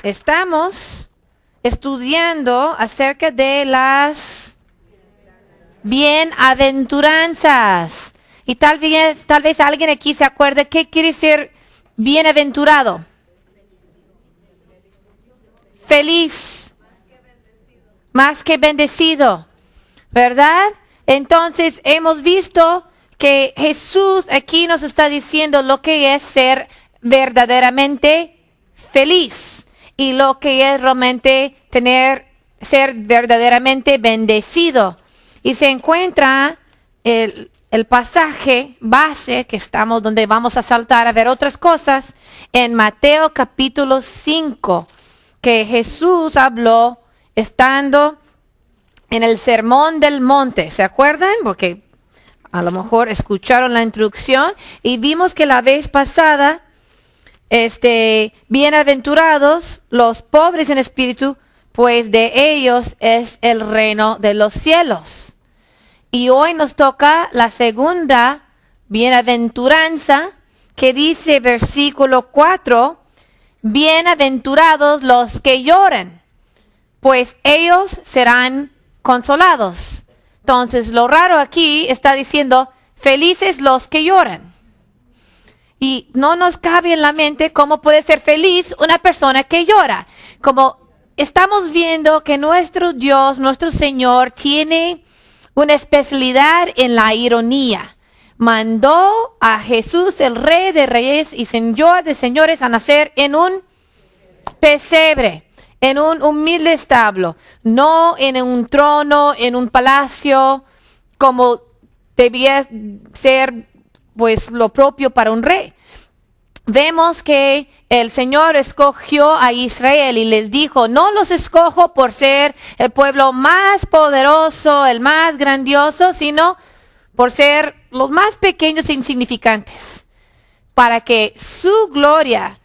Estamos estudiando acerca de las bienaventuranzas. Y tal vez alguien aquí se acuerde qué quiere decir bienaventurado. Feliz. Más que bendecido. ¿Verdad? Entonces hemos visto que Jesús aquí nos está diciendo lo que es ser verdaderamente feliz y lo que es realmente ser verdaderamente bendecido. Y se encuentra el pasaje base que estamos, donde vamos a saltar a ver otras cosas, en Mateo capítulo 5, que Jesús habló estando en el Sermón del Monte. ¿Se acuerdan? Porque a lo mejor escucharon la introducción y vimos que la vez pasada, bienaventurados los pobres en espíritu, pues de ellos es el reino de los cielos. Y hoy nos toca la segunda bienaventuranza, que dice versículo 4, bienaventurados los que lloran, pues ellos serán consolados. Entonces, lo raro aquí está diciendo, felices los que lloran. Y no nos cabe en la mente cómo puede ser feliz una persona que llora. Como estamos viendo que nuestro Dios, nuestro Señor, tiene una especialidad en la ironía. Mandó a Jesús, el Rey de Reyes y Señor de Señores, a nacer en un pesebre, en un humilde establo, no en un trono, en un palacio, como debía ser pues lo propio para un rey. Vemos que el Señor escogió a Israel y les dijo, no los escojo por ser el pueblo más poderoso, el más grandioso, sino por ser los más pequeños e insignificantes, para que su gloria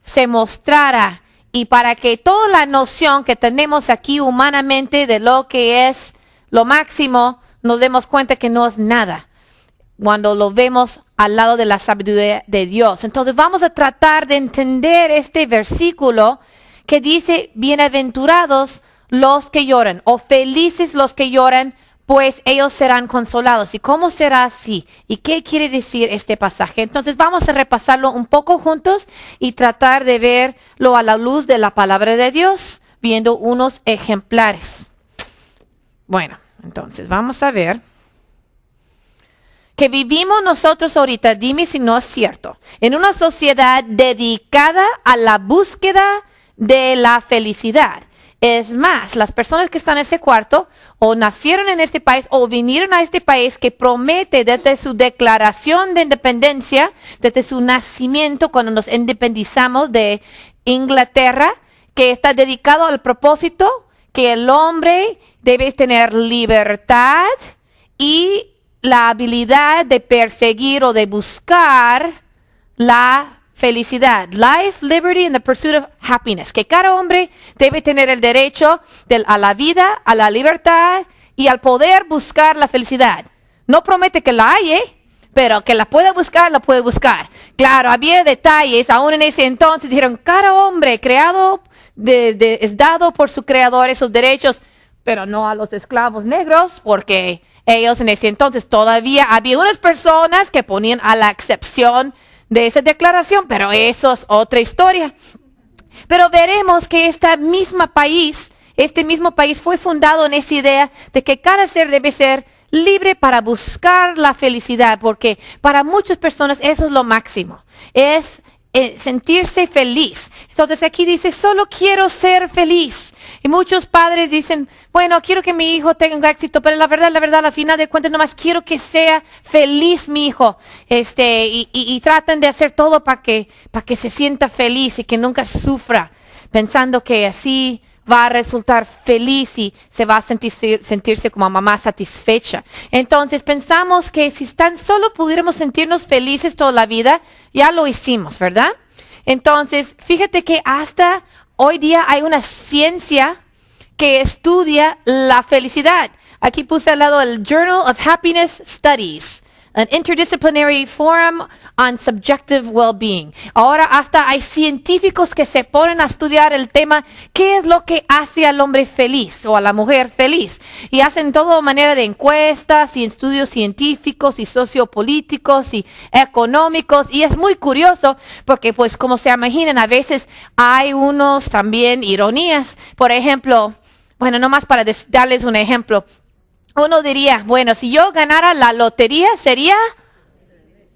se mostrara y para que toda la noción que tenemos aquí humanamente de lo que es lo máximo, nos demos cuenta que no es nada cuando lo vemos al lado de la sabiduría de Dios. Entonces vamos a tratar de entender este versículo que dice, bienaventurados los que lloran, o felices los que lloran, pues ellos serán consolados. ¿Y cómo será así? ¿Y qué quiere decir este pasaje? Entonces vamos a repasarlo un poco juntos y tratar de verlo a la luz de la palabra de Dios, viendo unos ejemplares. Bueno, entonces vamos a ver que vivimos nosotros ahorita, dime si no es cierto, en una sociedad dedicada a la búsqueda de la felicidad. Es más, las personas que están en ese cuarto o nacieron en este país o vinieron a este país que promete desde su declaración de independencia, desde su nacimiento cuando nos independizamos de Inglaterra, que está dedicado al propósito que el hombre debe tener libertad y la habilidad de perseguir o de buscar la felicidad. Life, liberty and the pursuit of happiness. Que cada hombre debe tener el derecho a la vida, a la libertad y al poder buscar la felicidad. No promete que la haya, pero que la pueda buscar, la puede buscar. Claro, había detalles, aún en ese entonces dijeron, cada hombre creado es dado por su creador esos derechos, pero no a los esclavos negros, porque ellos en ese entonces todavía había unas personas que ponían a la excepción de esa declaración, pero eso es otra historia. Pero veremos que este mismo país fue fundado en esa idea de que cada ser debe ser libre para buscar la felicidad, porque para muchas personas eso es lo máximo, es sentirse feliz. Entonces aquí dice, solo quiero ser feliz. Y muchos padres dicen, bueno, quiero que mi hijo tenga éxito, pero la verdad, al final de cuentas, nomás quiero que sea feliz mi hijo. Y tratan de hacer todo para que se sienta feliz y que nunca sufra, pensando que así va a resultar feliz y se va a sentirse como mamá satisfecha. Entonces pensamos que si tan solo pudiéramos sentirnos felices toda la vida, ya lo hicimos, ¿verdad? Entonces, fíjate que hasta hoy día hay una ciencia que estudia la felicidad. Aquí puse al lado el Journal of Happiness Studies. An Interdisciplinary Forum on Subjective Well-Being. Ahora hasta hay científicos que se ponen a estudiar el tema, ¿qué es lo que hace al hombre feliz o a la mujer feliz? Y hacen todo manera de encuestas y estudios científicos y sociopolíticos y económicos. Y es muy curioso porque, pues, como se imaginan, a veces hay unos también ironías. Por ejemplo, bueno, nomás para darles un ejemplo. Uno diría, bueno, si yo ganara la lotería, sería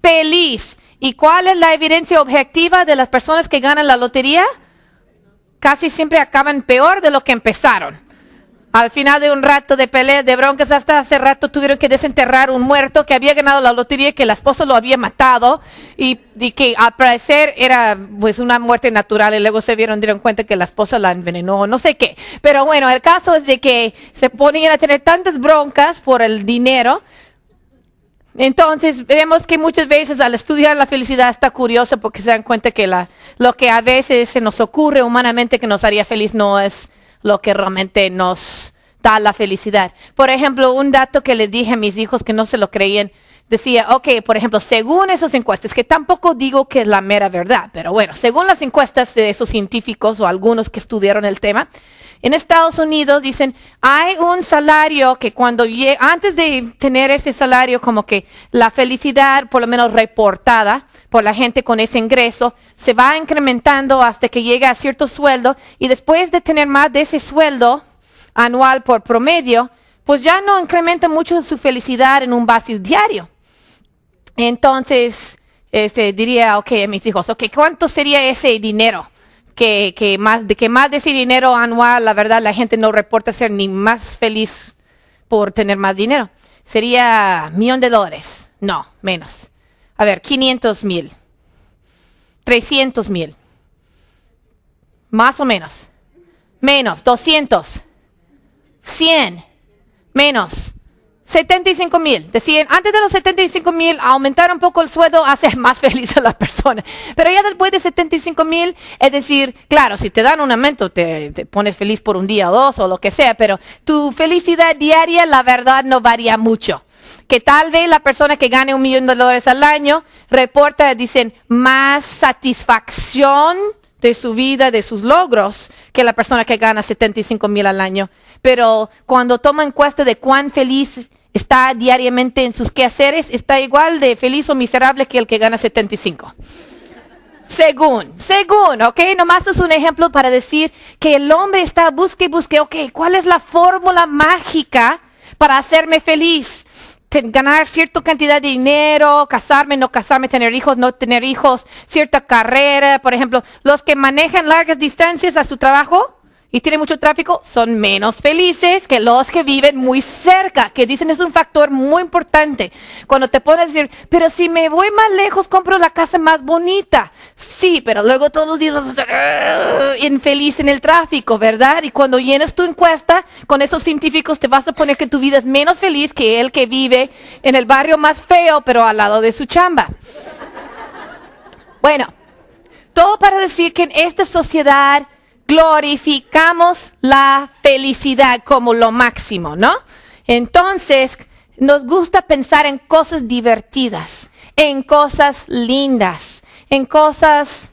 feliz. ¿Y cuál es la evidencia objetiva de las personas que ganan la lotería? Casi siempre acaban peor de lo que empezaron. Al final de un rato de peleas, de broncas, hasta hace rato tuvieron que desenterrar un muerto que había ganado la lotería y que el esposo lo había matado y que al parecer era pues una muerte natural y luego dieron cuenta que la esposa la envenenó, no sé qué. Pero bueno, el caso es de que se ponían a tener tantas broncas por el dinero. Entonces vemos que muchas veces al estudiar la felicidad está curioso porque se dan cuenta que lo que a veces se nos ocurre humanamente que nos haría feliz no es lo que realmente nos da la felicidad. Por ejemplo, un dato que les dije a mis hijos que no se lo creían, decía, por ejemplo, según esas encuestas, que tampoco digo que es la mera verdad, pero bueno, según las encuestas de esos científicos o algunos que estudiaron el tema, en Estados Unidos dicen, hay un salario que antes de tener ese salario, como que la felicidad, por lo menos reportada por la gente con ese ingreso, se va incrementando hasta que llega a cierto sueldo y después de tener más de ese sueldo anual por promedio, pues ya no incrementa mucho su felicidad en un base diario. Entonces, diría, a mis hijos, ¿cuánto sería ese dinero? Que más de ese dinero anual, la verdad, la gente no reporta ser ni más feliz por tener más dinero. Sería $1,000,000. No, menos. A ver, 500,000. 300,000. Más o menos. Menos, 200. 100. Menos. 75,000. Decían, antes de los 75,000, aumentar un poco el sueldo hace más feliz a la persona. Pero ya después de 75,000, es decir, claro, si te dan un aumento, te pones feliz por un día o dos o lo que sea, pero tu felicidad diaria, la verdad, no varía mucho. Que tal vez la persona que gane $1,000,000 al año reporta, dicen, más satisfacción de su vida, de sus logros, que la persona que gana 75,000 al año. Pero cuando toma encuesta de cuán feliz está diariamente en sus quehaceres, está igual de feliz o miserable que el que gana 75. Según, nomás es un ejemplo para decir que el hombre está busque, ¿cuál es la fórmula mágica para hacerme feliz? Ganar cierta cantidad de dinero, casarme, no casarme, tener hijos, no tener hijos, cierta carrera. Por ejemplo, los que manejan largas distancias a su trabajo y tienen mucho tráfico son menos felices que los que viven muy cerca, que dicen es un factor muy importante. Cuando te pones a decir, pero si me voy más lejos, compro la casa más bonita. Sí, pero luego todos los días infeliz en el tráfico, ¿verdad? Y cuando llenas tu encuesta con esos científicos, te vas a poner que tu vida es menos feliz que el que vive en el barrio más feo, pero al lado de su chamba. Bueno, todo para decir que en esta sociedad glorificamos la felicidad como lo máximo, ¿no? Entonces, nos gusta pensar en cosas divertidas, en cosas lindas, en cosas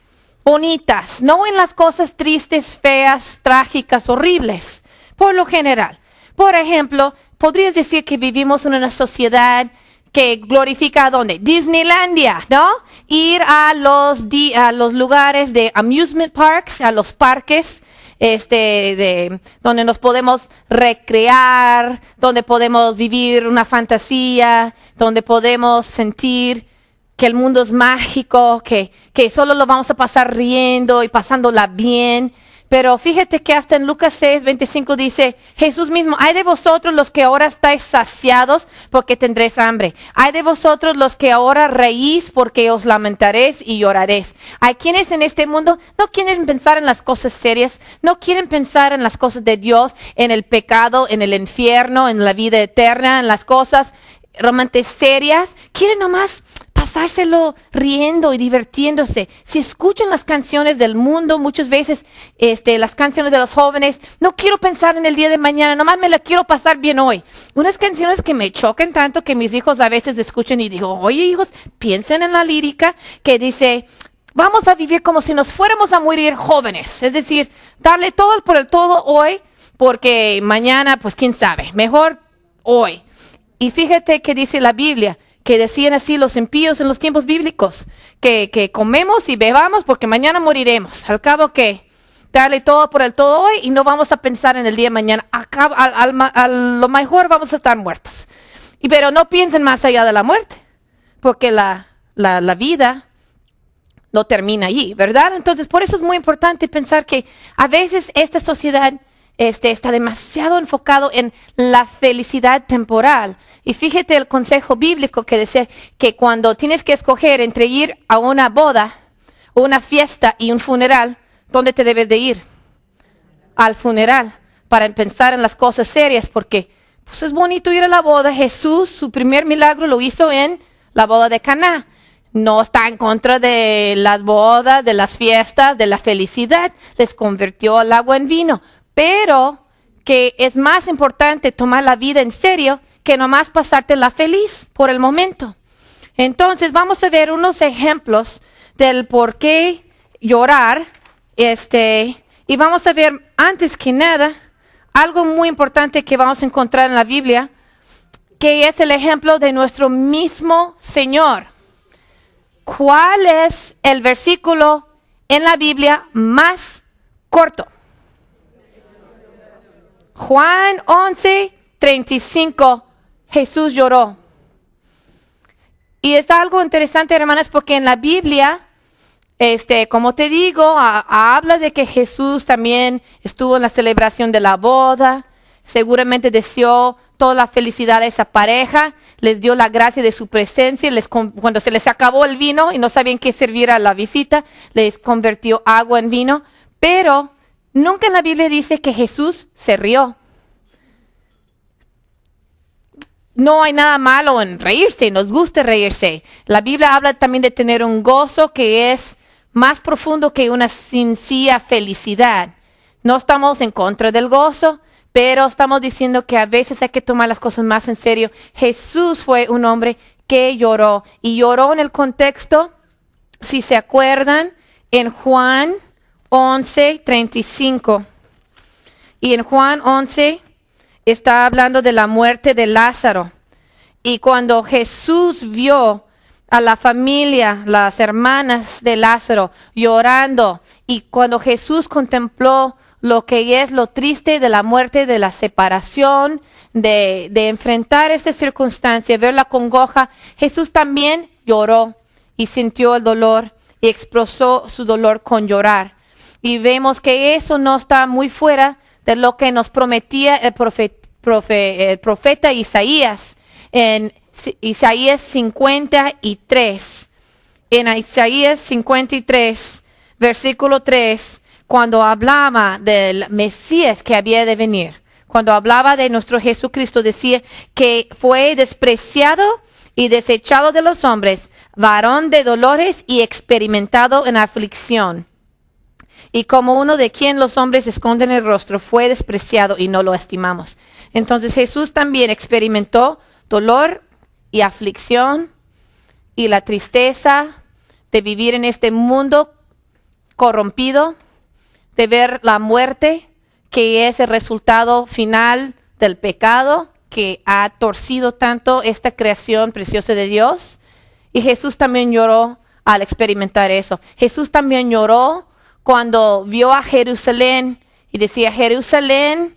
bonitas, no en las cosas tristes, feas, trágicas, horribles, por lo general. Por ejemplo, podrías decir que vivimos en una sociedad que glorifica ¿a dónde? Disneylandia, ¿no? Ir a los lugares de amusement parks, a los parques, donde nos podemos recrear, donde podemos vivir una fantasía, donde podemos sentir que el mundo es mágico, que solo lo vamos a pasar riendo y pasándola bien. Pero fíjate que hasta en Lucas 6:25 dice, Jesús mismo, hay de vosotros los que ahora estáis saciados porque tendréis hambre. Hay de vosotros los que ahora reís porque os lamentaréis y lloraréis. Hay quienes en este mundo no quieren pensar en las cosas serias, no quieren pensar en las cosas de Dios, en el pecado, en el infierno, en la vida eterna, en las cosas realmente serias. Quieren nomás pasárselo riendo y divirtiéndose. Si escuchan las canciones del mundo, muchas veces las canciones de los jóvenes, no quiero pensar en el día de mañana, nomás me la quiero pasar bien hoy. Unas canciones que me chocan tanto que mis hijos a veces escuchan y digo, oye hijos, piensen en la lírica que dice, vamos a vivir como si nos fuéramos a morir jóvenes. Es decir, darle todo por el todo hoy, porque mañana, pues quién sabe, mejor hoy. Y fíjate que dice la Biblia, que decían así los impíos en los tiempos bíblicos, que comemos y bebamos porque mañana moriremos. Al cabo que darle todo por el todo hoy y no vamos a pensar en el día de mañana. A lo mejor vamos a estar muertos. Pero no piensen más allá de la muerte, porque la vida no termina allí, ¿verdad? Entonces, por eso es muy importante pensar que a veces esta sociedad está demasiado enfocado en la felicidad temporal. Y fíjate el consejo bíblico que dice que cuando tienes que escoger entre ir a una boda, una fiesta y un funeral, ¿dónde te debes de ir? Al funeral, para pensar en las cosas serias, porque pues es bonito ir a la boda. Jesús, su primer milagro lo hizo en la boda de Caná. No está en contra de las bodas, de las fiestas, de la felicidad. Les convirtió el agua en vino. Pero que es más importante tomar la vida en serio que nomás pasártela feliz por el momento. Entonces vamos a ver unos ejemplos del por qué llorar. Y vamos a ver antes que nada algo muy importante que vamos a encontrar en la Biblia, que es el ejemplo de nuestro mismo Señor. ¿Cuál es el versículo en la Biblia más corto? Juan 11:35, Jesús lloró. Y es algo interesante, hermanas, porque en la Biblia, como te digo, habla de que Jesús también estuvo en la celebración de la boda, seguramente deseó toda la felicidad a esa pareja, les dio la gracia de su presencia, cuando se les acabó el vino y no sabían qué servir a la visita, les convirtió agua en vino, pero nunca en la Biblia dice que Jesús se rió. No hay nada malo en reírse, nos gusta reírse. La Biblia habla también de tener un gozo que es más profundo que una sencilla felicidad. No estamos en contra del gozo, pero estamos diciendo que a veces hay que tomar las cosas más en serio. Jesús fue un hombre que lloró, y lloró en el contexto, si se acuerdan, en Juan 11:35. Y en Juan 11 está hablando de la muerte de Lázaro. Y cuando Jesús vio a la familia, las hermanas de Lázaro llorando, y cuando Jesús contempló lo que es lo triste de la muerte, de la separación, de enfrentar esta circunstancia, ver la congoja, Jesús también lloró y sintió el dolor y expresó su dolor con llorar. Y vemos que eso no está muy fuera de lo que nos prometía el profeta Isaías en Isaías 53. En Isaías 53, versículo 3, cuando hablaba del Mesías que había de venir, cuando hablaba de nuestro Jesucristo, decía que fue despreciado y desechado de los hombres, varón de dolores y experimentado en aflicción. Y como uno de quien los hombres esconden el rostro, fue despreciado y no lo estimamos. Entonces Jesús también experimentó dolor y aflicción y la tristeza de vivir en este mundo corrompido, de ver la muerte, que es el resultado final del pecado que ha torcido tanto esta creación preciosa de Dios. Y Jesús también lloró al experimentar eso. Jesús también lloró cuando vio a Jerusalén y decía, Jerusalén,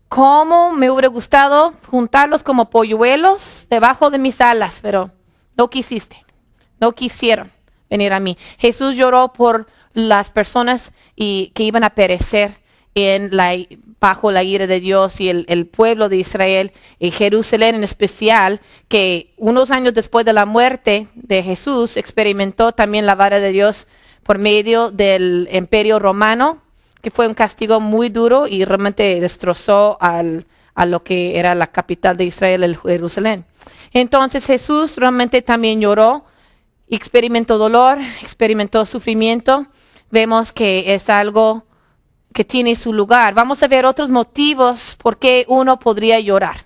¿cómo me hubiera gustado juntarlos como polluelos debajo de mis alas? Pero no quisiste, no quisieron venir a mí. Jesús lloró por las personas que iban a perecer bajo la ira de Dios, y el pueblo de Israel y Jerusalén en especial, que unos años después de la muerte de Jesús experimentó también la vara de Dios por medio del Imperio Romano, que fue un castigo muy duro y realmente destrozó a lo que era la capital de Israel, el Jerusalén. Entonces Jesús realmente también lloró experimentó dolor, experimentó sufrimiento. Vemos que es algo que tiene su lugar. Vamos a ver otros motivos por qué uno podría llorar.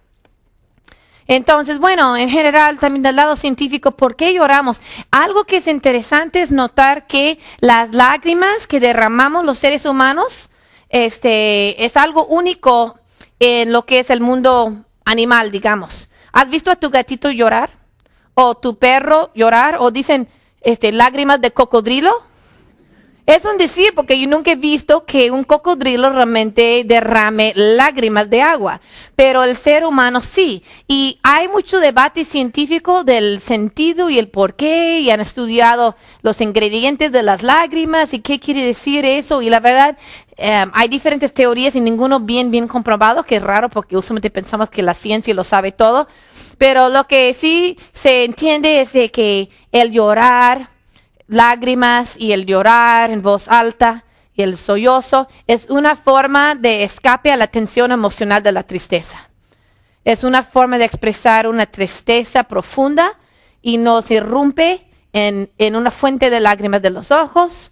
Entonces, bueno, en general, también del lado científico, ¿por qué lloramos? Algo que es interesante es notar que las lágrimas que derramamos los seres humanos, es algo único en lo que es el mundo animal, digamos. ¿Has visto a tu gatito llorar? ¿O tu perro llorar? ¿O dicen lágrimas de cocodrilo? Es un decir, porque yo nunca he visto que un cocodrilo realmente derrame lágrimas de agua, pero el ser humano sí. Y hay mucho debate científico del sentido y el por qué, y han estudiado los ingredientes de las lágrimas y qué quiere decir eso. Y la verdad, hay diferentes teorías y ninguno bien comprobado, que es raro porque usualmente pensamos que la ciencia lo sabe todo. Pero lo que sí se entiende es de que el llorar, lágrimas y el llorar en voz alta y el sollozo es una forma de escape a la tensión emocional de la tristeza. Es una forma de expresar una tristeza profunda y nos irrumpe en una fuente de lágrimas de los ojos.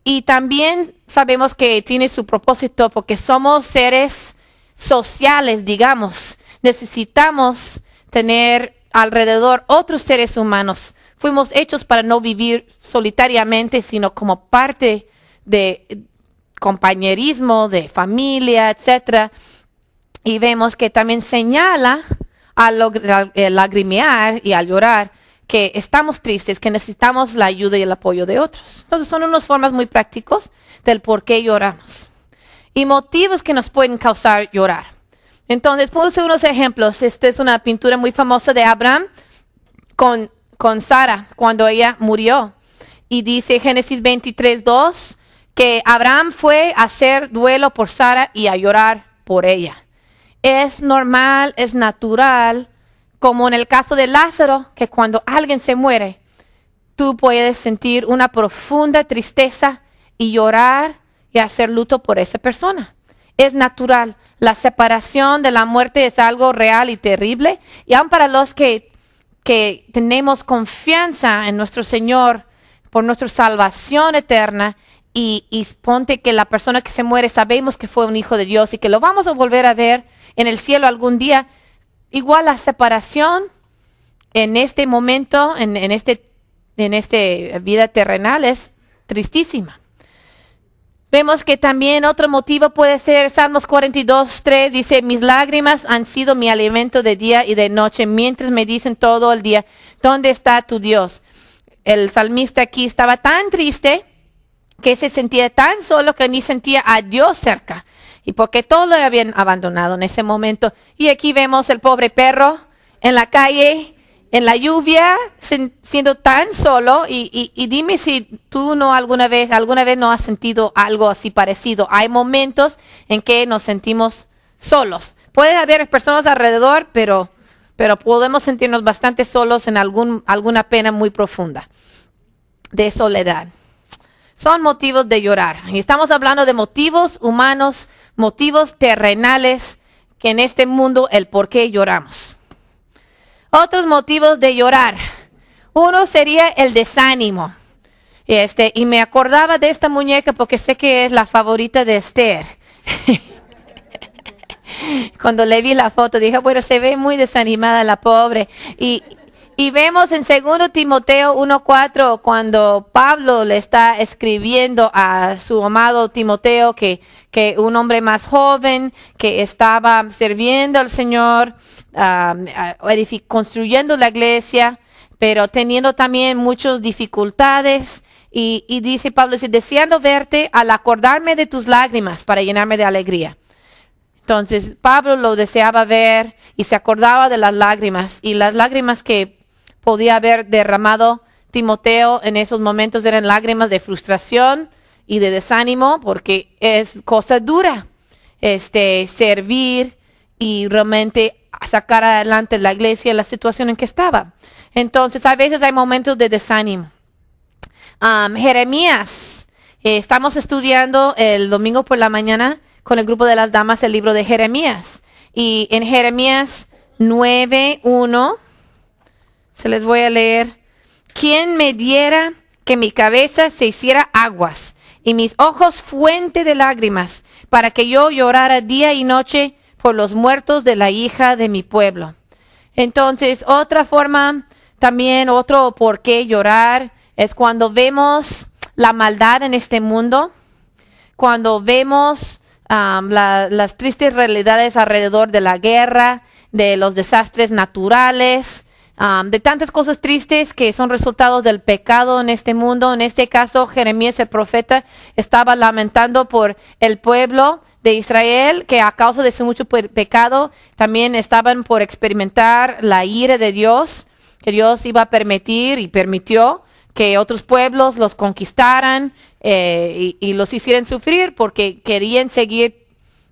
Y también sabemos que tiene su propósito porque somos seres sociales, digamos. Necesitamos tener alrededor otros seres humanos. Fuimos hechos para no vivir solitariamente, sino como parte de compañerismo, de familia, etc. Y vemos que también señala al lagrimear y al llorar que estamos tristes, que necesitamos la ayuda y el apoyo de otros. Entonces son unas formas muy prácticas del por qué lloramos. Y motivos que nos pueden causar llorar. Entonces puse unos ejemplos. Esta es una pintura muy famosa de Abraham con Sara cuando ella murió. Y dice Génesis 23:2 que Abraham fue a hacer duelo por Sara y a llorar por ella. Es normal, es natural, como en el caso de Lázaro, que cuando alguien se muere, tú puedes sentir una profunda tristeza y llorar y hacer luto por esa persona. Es natural. La separación de la muerte es algo real y terrible. Y aun para los que tenemos confianza en nuestro Señor por nuestra salvación eterna y ponte que la persona que se muere sabemos que fue un hijo de Dios y que lo vamos a volver a ver en el cielo algún día, igual la separación en este momento, en esta vida terrenal es tristísima. Vemos que también otro motivo puede ser Salmos 42:3 dice, mis lágrimas han sido mi alimento de día y de noche, mientras me dicen todo el día, ¿dónde está tu Dios? El salmista aquí estaba tan triste que se sentía tan solo que ni sentía a Dios cerca. Y porque todos lo habían abandonado en ese momento. Y aquí vemos el pobre perro en la calle, en la lluvia, siendo tan solo, y dime si tú no alguna vez no has sentido algo así parecido. Hay momentos en que nos sentimos solos. Puede haber personas alrededor, pero podemos sentirnos bastante solos en alguna pena muy profunda de soledad. Son motivos de llorar. Y estamos hablando de motivos humanos, motivos terrenales, que en este mundo el por qué lloramos. Otros motivos de llorar. Uno sería el desánimo. Y me acordaba de esta muñeca porque sé que es la favorita de Esther. Cuando le vi la foto dije, bueno, se ve muy desanimada la pobre. Y vemos en 2 Timoteo 1:4 cuando Pablo le está escribiendo a su amado Timoteo, que un hombre más joven que estaba sirviendo al Señor, construyendo la iglesia, pero teniendo también muchas dificultades. Y dice Pablo, deseando verte al acordarme de tus lágrimas para llenarme de alegría. Entonces Pablo lo deseaba ver y se acordaba de las lágrimas. Y las lágrimas que podía haber derramado Timoteo en esos momentos eran lágrimas de frustración y de desánimo, porque es cosa dura servir y realmente sacar adelante la iglesia en la situación en que estaba. Entonces a veces hay momentos de desánimo. Jeremías, estamos estudiando el domingo por la mañana con el grupo de las damas el libro de Jeremías. Y en Jeremías 9:1 se les voy a leer ¿quién me diera que mi cabeza se hiciera aguas y mis ojos fuente de lágrimas, para que yo llorara día y noche por los muertos de la hija de mi pueblo? Entonces, otra forma, también otro por qué llorar, es cuando vemos la maldad en este mundo, cuando vemos las tristes realidades alrededor de la guerra, de los desastres naturales, de tantas cosas tristes que son resultados del pecado en este mundo. En este caso, Jeremías el profeta estaba lamentando por el pueblo de Israel, que a causa de su mucho pecado también estaban por experimentar la ira de Dios, que Dios iba a permitir y permitió que otros pueblos los conquistaran y los hicieran sufrir porque querían seguir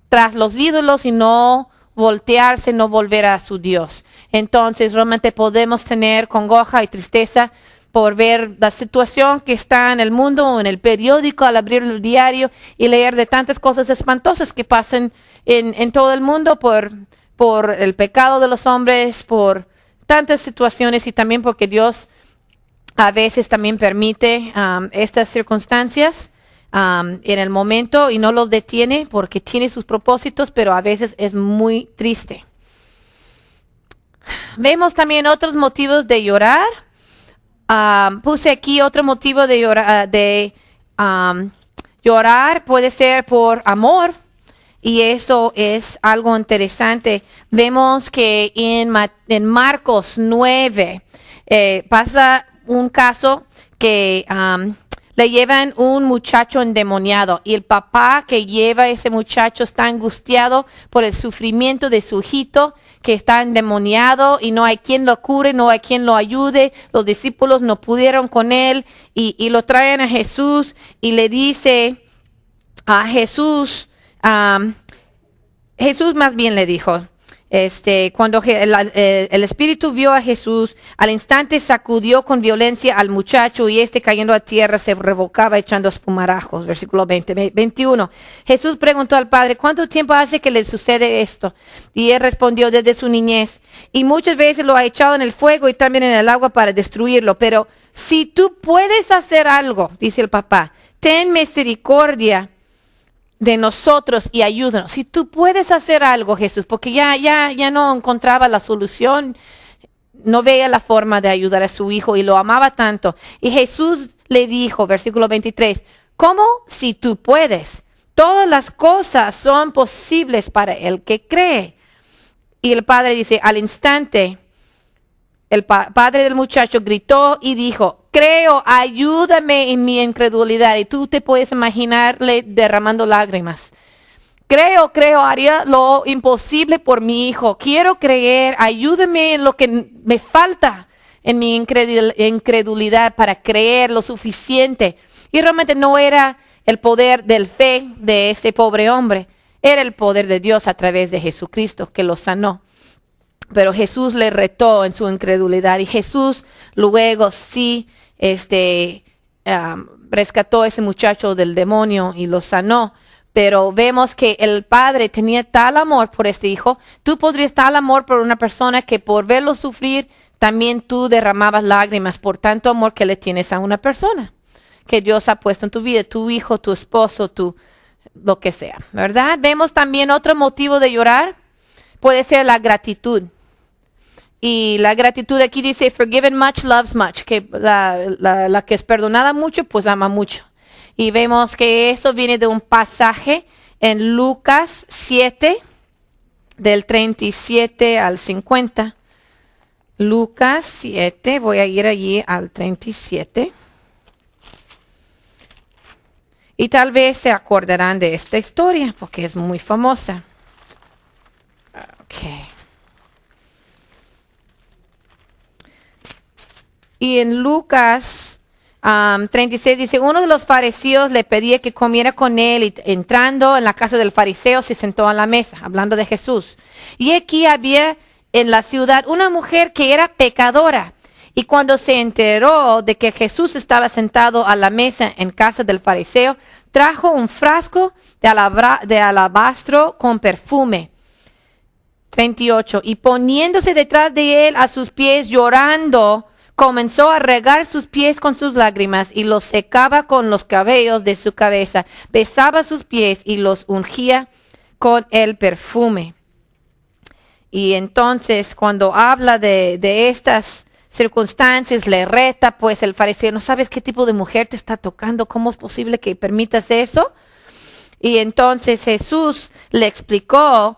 tras los ídolos y no voltearse, no volver a su Dios. Entonces realmente podemos tener congoja y tristeza por ver la situación que está en el mundo o en el periódico al abrir el diario y leer de tantas cosas espantosas que pasan en todo el mundo por el pecado de los hombres, por tantas situaciones y también porque Dios a veces también permite estas circunstancias en el momento y no los detiene porque tiene sus propósitos, pero a veces es muy triste. Vemos también otros motivos de llorar. Puse aquí otro motivo de llorar puede ser por amor. Y eso es algo interesante. Vemos que en Marcos 9 pasa un caso que le llevan un muchacho endemoniado y el papá que lleva a ese muchacho está angustiado por el sufrimiento de su hijito que está endemoniado y no hay quien lo cure, no hay quien lo ayude. Los discípulos no pudieron con él y lo traen a Jesús y le dice a Jesús, Jesús más bien le dijo, cuando el espíritu vio a Jesús, al instante sacudió con violencia al muchacho y cayendo a tierra se revocaba echando espumarajos. Versículo 21. Jesús preguntó al padre, ¿cuánto tiempo hace que le sucede esto? Y él respondió, desde su niñez. Y muchas veces lo ha echado en el fuego y también en el agua para destruirlo. Pero si tú puedes hacer algo, dice el papá, ten misericordia de nosotros y ayúdanos. Si tú puedes hacer algo, Jesús, porque ya no encontraba la solución, no veía la forma de ayudar a su hijo y lo amaba tanto. Y Jesús le dijo, versículo 23, ¿cómo si tú puedes? Todas las cosas son posibles para el que cree. Y el padre dice, al instante, el padre del muchacho gritó y dijo, creo, ayúdame en mi incredulidad. Y tú te puedes imaginarle derramando lágrimas. Creo, haría lo imposible por mi hijo. Quiero creer, ayúdame en lo que me falta en mi incredulidad para creer lo suficiente. Y realmente no era el poder del fe de este pobre hombre. Era el poder de Dios a través de Jesucristo que lo sanó. Pero Jesús le retó en su incredulidad y Jesús luego sí rescató a ese muchacho del demonio y lo sanó. Pero vemos que el padre tenía tal amor por este hijo. Tú podrías tal amor por una persona que por verlo sufrir, también tú derramabas lágrimas por tanto amor que le tienes a una persona que Dios ha puesto en tu vida, tu hijo, tu esposo, lo que sea, ¿verdad? Vemos también otro motivo de llorar, puede ser la gratitud. Y la gratitud aquí dice, forgiven much, loves much, que la que es perdonada mucho, pues ama mucho. Y vemos que eso viene de un pasaje en Lucas 7, del 37 al 50. Lucas 7, voy a ir allí al 37. Y tal vez se acordarán de esta historia, porque es muy famosa. Okay. Y en Lucas 36 dice, uno de los fariseos le pedía que comiera con él y entrando en la casa del fariseo se sentó a la mesa, hablando de Jesús. Y aquí había en la ciudad una mujer que era pecadora. Y cuando se enteró de que Jesús estaba sentado a la mesa en casa del fariseo, trajo un frasco de alabastro con perfume. 38. Y poniéndose detrás de él a sus pies llorando, comenzó a regar sus pies con sus lágrimas y los secaba con los cabellos de su cabeza. Besaba sus pies y los ungía con el perfume. Y entonces cuando habla de estas circunstancias, le reta pues el fariseo, ¿no sabes qué tipo de mujer te está tocando? ¿Cómo es posible que permitas eso? Y entonces Jesús le explicó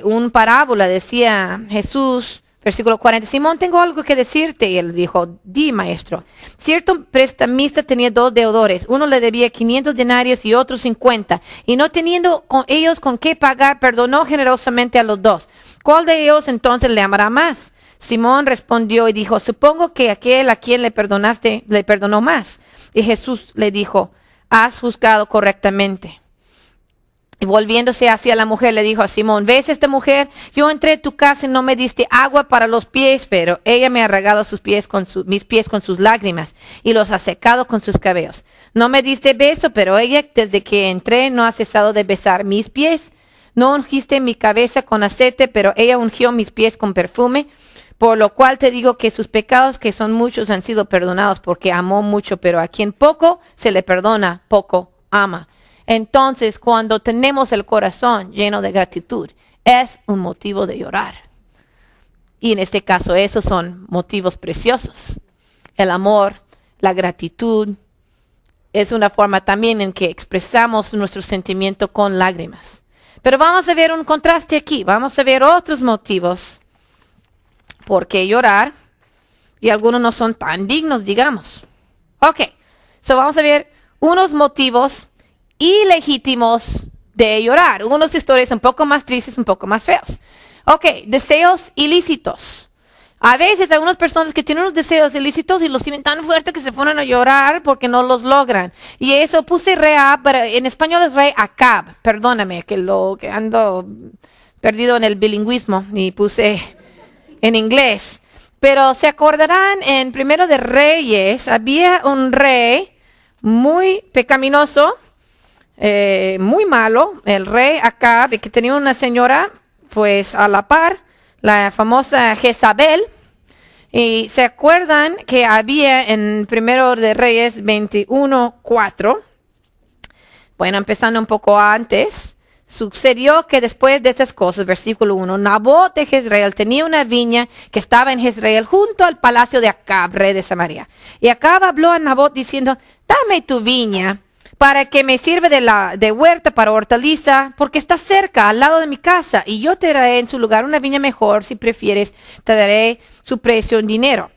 un parábola. Decía Jesús, versículo 40, Simón, tengo algo que decirte. Y él dijo, di, maestro. Cierto prestamista tenía 2 deudores. Uno le debía 500 denarios y otro 50. Y no teniendo ellos con qué pagar, perdonó generosamente a los 2. ¿Cuál de ellos entonces le amará más? Simón respondió y dijo, supongo que aquel a quien le perdonaste le perdonó más. Y Jesús le dijo, has juzgado correctamente. Y volviéndose hacia la mujer, le dijo a Simón, ¿ves esta mujer? Yo entré a tu casa y no me diste agua para los pies, pero ella me ha regado mis pies con sus lágrimas y los ha secado con sus cabellos. No me diste beso, pero ella desde que entré no ha cesado de besar mis pies. No ungiste mi cabeza con aceite, pero ella ungió mis pies con perfume. Por lo cual te digo que sus pecados, que son muchos, han sido perdonados porque amó mucho, pero a quien poco se le perdona, poco ama. Entonces, cuando tenemos el corazón lleno de gratitud, es un motivo de llorar. Y en este caso, esos son motivos preciosos. El amor, la gratitud, es una forma también en que expresamos nuestro sentimiento con lágrimas. Pero vamos a ver un contraste aquí. Vamos a ver otros motivos por qué llorar. Y algunos no son tan dignos, digamos. Ok, vamos a ver unos motivos ilegítimos de llorar. Unas historias un poco más tristes, un poco más feos. Ok, deseos ilícitos. A veces hay unas personas que tienen unos deseos ilícitos y los tienen tan fuertes que se ponen a llorar porque no los logran. Y eso puse Reab, pero en español es rey Acab. Perdóname que ando perdido en el bilingüismo y puse en inglés. Pero se acordarán, en Primero de Reyes había un rey muy pecaminoso, muy malo, el rey Acab, que tenía una señora pues a la par, la famosa Jezabel. Y se acuerdan que había en Primero de Reyes 21:4, bueno, empezando un poco antes, sucedió que después de estas cosas, versículo 1, Nabot de Jezreel tenía una viña que estaba en Jezreel junto al palacio de Acab, rey de Samaria. Y Acab habló a Nabot diciendo, dame tu viña para que me sirva de huerta para hortaliza, porque está cerca, al lado de mi casa, y yo te daré en su lugar una viña mejor, si prefieres, te daré su precio en dinero.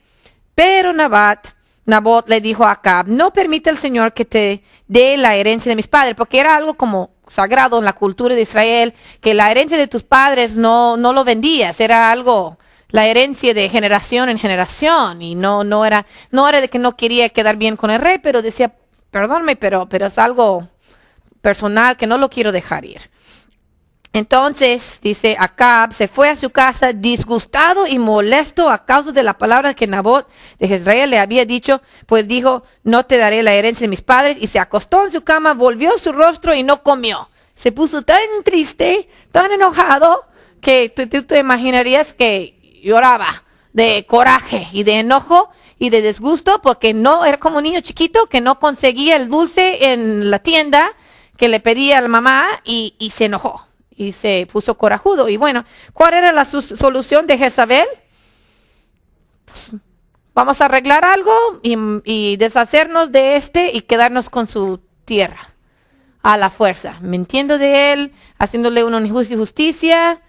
Pero Nabot le dijo a Acab, no permite el Señor que te dé la herencia de mis padres, porque era algo como sagrado en la cultura de Israel, que la herencia de tus padres no lo vendías, era algo, la herencia de generación en generación, y no era de que no quería quedar bien con el rey, pero decía, perdóname, pero es algo personal que no lo quiero dejar ir. Entonces, dice, Acab se fue a su casa disgustado y molesto a causa de la palabra que Nabot de Jezreel le había dicho, pues dijo, no te daré la herencia de mis padres, y se acostó en su cama, volvió su rostro y no comió. Se puso tan triste, tan enojado, que tú te imaginarías que lloraba de coraje y de enojo y de disgusto, porque no era como un niño chiquito que no conseguía el dulce en la tienda que le pedía a la mamá y se enojó. Y se puso corajudo. Y bueno, ¿cuál era la solución de Jezabel? Pues, vamos a arreglar algo y deshacernos de y quedarnos con su tierra a la fuerza. Mintiendo de él, haciéndole una injusticia,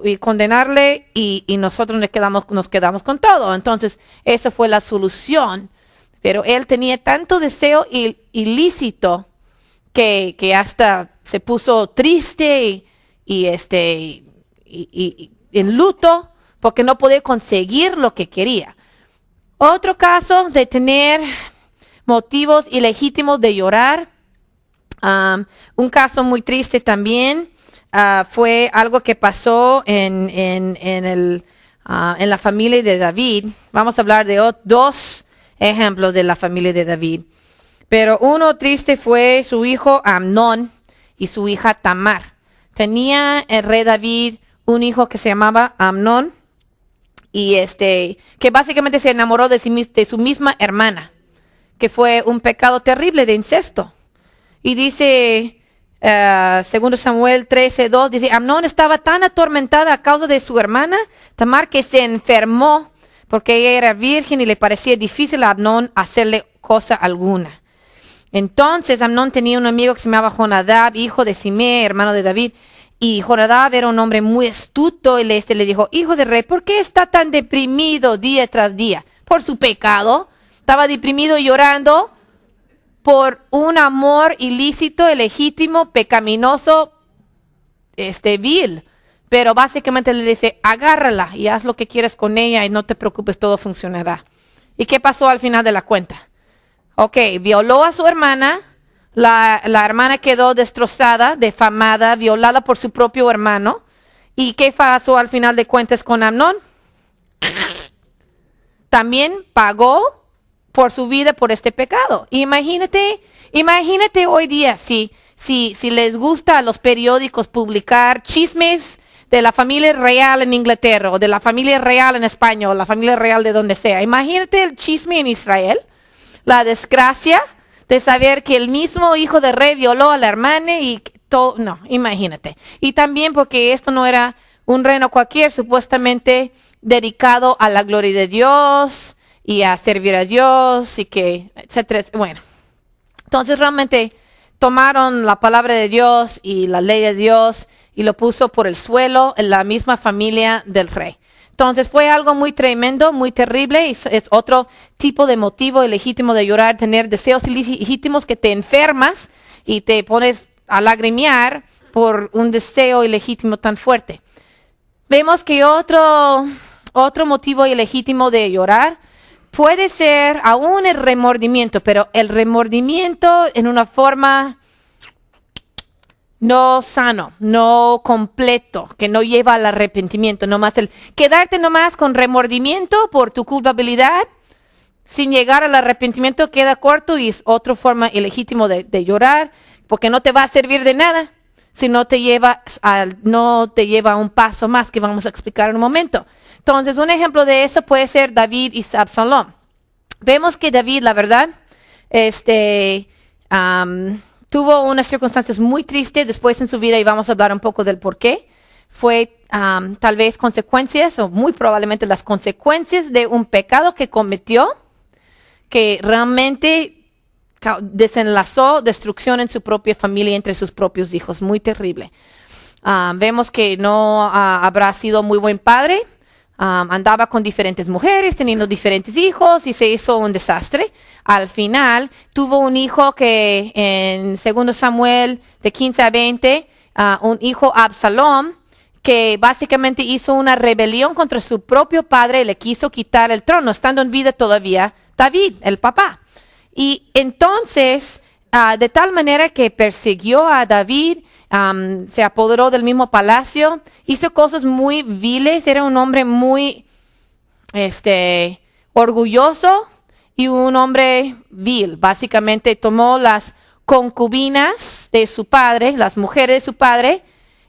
y condenarle, y nosotros nos quedamos con todo. Entonces, esa fue la solución. Pero él tenía tanto deseo ilícito que hasta se puso triste y en luto porque no podía conseguir lo que quería. Otro caso de tener motivos ilegítimos de llorar, un caso muy triste también, fue algo que pasó en la familia de David. Vamos a hablar de 2 ejemplos de la familia de David. Pero uno triste fue su hijo Amnón y su hija Tamar. Tenía el rey David un hijo que se llamaba Amnón, y que básicamente se enamoró de su misma hermana, que fue un pecado terrible de incesto. Y dice, segundo Samuel 13:2, dice, Amnón estaba tan atormentada a causa de su hermana Tamar que se enfermó porque ella era virgen y le parecía difícil a Amnón hacerle cosa alguna. Entonces Amnón tenía un amigo que se llamaba Jonadab, hijo de Simea, hermano de David. Y Jonadab era un hombre muy astuto y le dijo, hijo de rey, ¿por qué está tan deprimido día tras día? Por su pecado. Estaba deprimido y llorando por un amor ilícito, ilegítimo, pecaminoso, vil. Pero básicamente le dice, agárrala y haz lo que quieras con ella y no te preocupes, todo funcionará. ¿Y qué pasó al final de la cuenta? Ok, violó a su hermana. La hermana quedó destrozada, defamada, violada por su propio hermano. ¿Y qué pasó al final de cuentas con Amnón? También pagó por su vida por este pecado. Imagínate hoy día si les gusta a los periódicos publicar chismes de la familia real en Inglaterra o de la familia real en España o la familia real de donde sea. Imagínate el chisme en Israel, la desgracia de saber que el mismo hijo de rey violó a la hermana y todo. No, imagínate. Y también porque esto no era un reino cualquier, supuestamente dedicado a la gloria de Dios y a servir a Dios y que, etcétera. Bueno, entonces realmente tomaron la palabra de Dios y la ley de Dios y lo puso por el suelo en la misma familia del rey. Entonces fue algo muy tremendo, muy terrible, y es otro tipo de motivo ilegítimo de llorar, tener deseos ilegítimos que te enfermas y te pones a lagrimear por un deseo ilegítimo tan fuerte. Vemos que otro motivo ilegítimo de llorar puede ser aún el remordimiento, pero el remordimiento en una forma no sano, no completo, que no lleva al arrepentimiento, nomás el quedarte nomás con remordimiento por tu culpabilidad, sin llegar al arrepentimiento queda corto y es otra forma ilegítima de llorar, porque no te va a servir de nada si no te lleva a un paso más que vamos a explicar en un momento. Entonces, un ejemplo de eso puede ser David y Absalón. Vemos que David, la verdad, tuvo unas circunstancias muy tristes después en su vida y vamos a hablar un poco del por qué. Fue tal vez consecuencias o muy probablemente las consecuencias de un pecado que cometió que realmente desenlazó destrucción en su propia familia entre sus propios hijos. Muy terrible. Vemos que no habrá sido muy buen padre. Andaba con diferentes mujeres, teniendo diferentes hijos y se hizo un desastre. Al final tuvo un hijo que en 2 Samuel de 15 a 20, un hijo Absalón, que básicamente hizo una rebelión contra su propio padre y le quiso quitar el trono, estando en vida todavía David, el papá. Y entonces, de tal manera que persiguió a David, se apoderó del mismo palacio, hizo cosas muy viles, era un hombre muy orgulloso y un hombre vil. Básicamente tomó las concubinas de su padre, las mujeres de su padre,